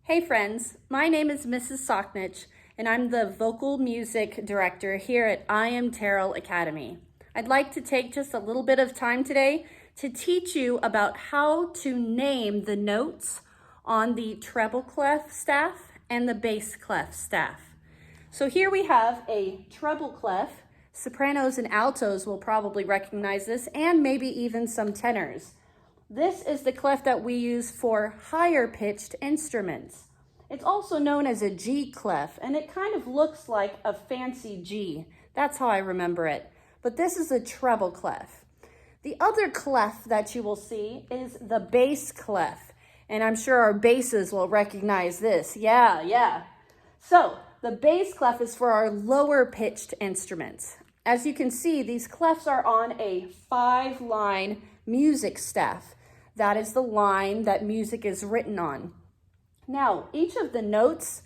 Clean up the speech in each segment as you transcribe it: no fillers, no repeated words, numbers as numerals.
Hey friends, my name is Mrs. Socknich, and I'm the vocal music director here at IMT Academy. I'd like to take just a little bit of time today to teach you about how to name the notes on the treble clef staff and the bass clef staff. So here we have a treble clef. Sopranos and altos will probably recognize this, and maybe even some tenors. This is the clef that we use for higher pitched instruments. It's also known as a G clef, and it kind of looks like a fancy G. That's how I remember it. But this is a treble clef. The other clef that you will see is the bass clef, and I'm sure our basses will recognize this. Yeah. So the bass clef is for our lower pitched instruments. As you can see, these clefs are on a 5-line music staff. That is the line that music is written on. Now, each of the notes,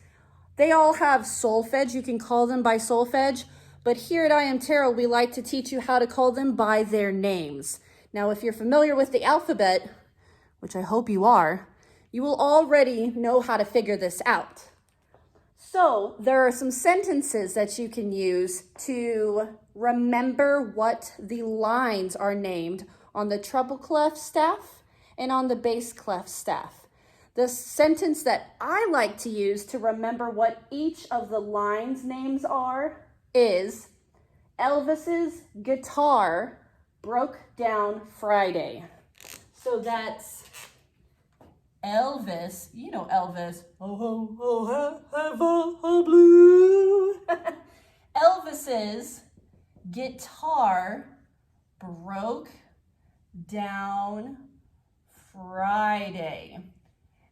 they all have solfege. You can call them by solfege, but here at IMT, we like to teach you how to call them by their names. Now, if you're familiar with the alphabet, which I hope you are, you will already know how to figure this out. So there are some sentences that you can use to remember what the lines are named on the treble clef staff and on the bass clef staff. The sentence that I like to use to remember what each of the lines' names are is, Elvis's guitar broke down Friday. So that's Elvis, you know Elvis, oh, oh, oh, have a blue. Elvis's guitar broke down Friday.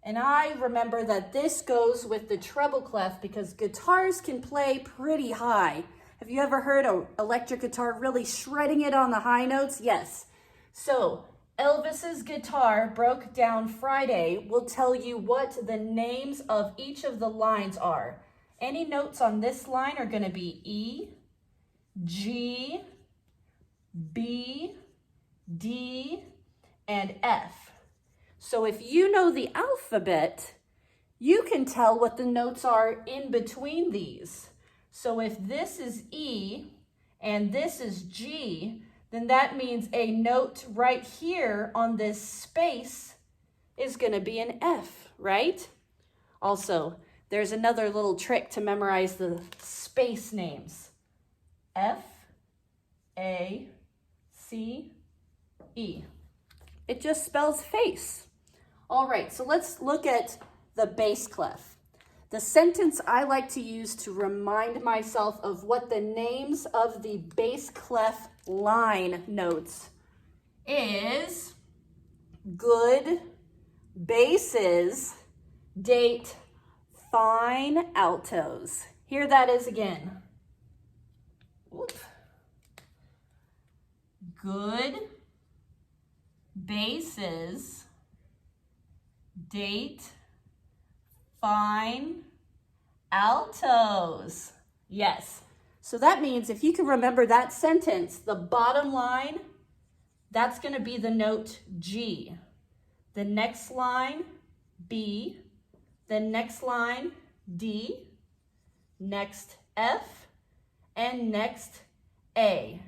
And I remember that this goes with the treble clef because guitars can play pretty high. Have you ever heard an electric guitar really shredding it on the high notes? Yes. So Elvis's guitar broke down Friday will tell you what the names of each of the lines are. Any notes on this line are going to be E, G, B, D, and F. So if you know the alphabet, you can tell what the notes are in between these. So if this is E and this is G, then that means a note right here on this space is going to be an F, right? Also, there's another little trick to memorize the space names. F, A, C, E. It just spells face. All right, so let's look at the bass clef. The sentence I like to use to remind myself of what the names of the bass clef line notes is, good basses date fine altos. Here that is again. Whoop. Good basses date fine altos. Yes. So that means if you can remember that sentence, the bottom line, that's going to be the note G. The next line, B. The next line, D. Next, F. And next, A.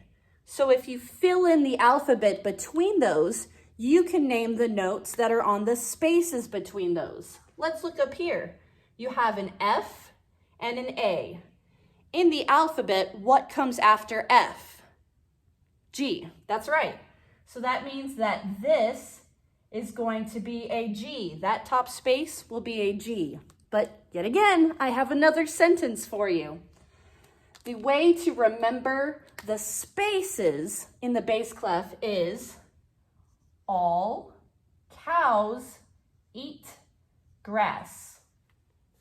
So if you fill in the alphabet between those, you can name the notes that are on the spaces between those. Let's look up here. You have an F and an A. In the alphabet, what comes after F? G. That's right. So that means that this is going to be a G. That top space will be a G. But yet again, I have another sentence for you. The way to remember the spaces in the bass clef is all cows eat grass.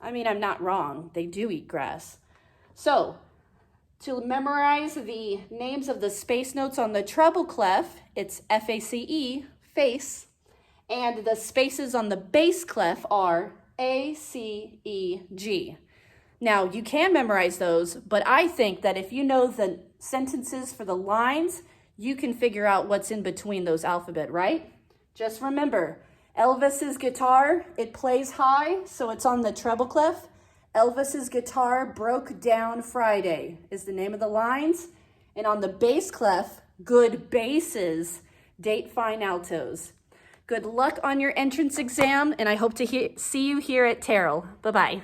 I mean, I'm not wrong. They do eat grass. So, to memorize the names of the space notes on the treble clef, it's F-A-C-E, face, and the spaces on the bass clef are A, C, E, G. Now, you can memorize those, but I think that if you know the sentences for the lines, you can figure out what's in between those alphabet, right? Just remember, Elvis's guitar, it plays high, so it's on the treble clef. Elvis's guitar broke down Friday is the name of the lines. And on the bass clef, good basses date fine altos. Good luck on your entrance exam, and I hope to see you here at Terrell. Bye-bye.